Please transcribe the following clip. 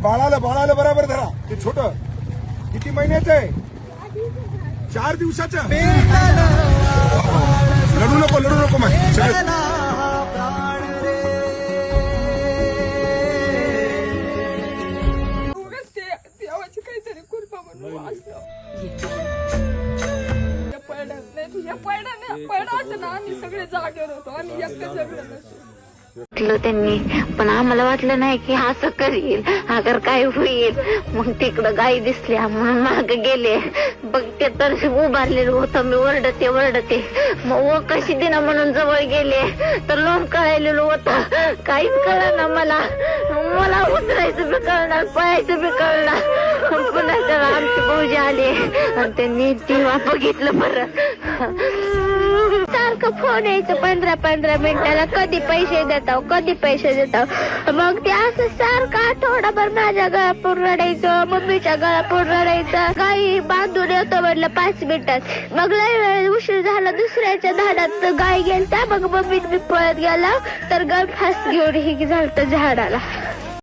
बाळाला बाळाला बरोबर धरा. ते छोट किती महिन्याचं आहे? 4 दिवसाचं. लढू नको माय. देवाची काहीतरी कृपा म्हणून असं पडा असं ना. आम्ही सगळे जागेवर होतो. आम्ही एकटं जगलो नसतो. त्यांनी पण आम्हाला वाटलं नाही की असं करील, अगर काय होईल. मग तिकडं गाई दिसल्या म्हणून माग गेले. बघ ते तर उभारलेलं होतं. मी ओरडते मग कशी दिना म्हणून जवळ गेले तर लोम कळायलेलं होतं. काहीच कळना मला उतरायचं बी कळणार, पळायचं बी कळणार. पुन्हा तर आमचे भाऊजी आले आणि त्यांनी तेव्हा बघितलं परत. सारखं फोन यायचं 15-15 मिनिटाला. कधी पैसे देताव. मग ते असं सारखं आठवडाभर माझ्या गळापूर रडायचं, मम्मीच्या गळापूर रडायचं. गाई बांधून येतो म्हणलं 5 मिनिटात. मग लय वेळ उशीर झाला. दुसऱ्याच्या धाडात गाय गेलत्या. मग मम्मी मी पळत गेला तर गळ फास घेऊन ही झालं झाडाला.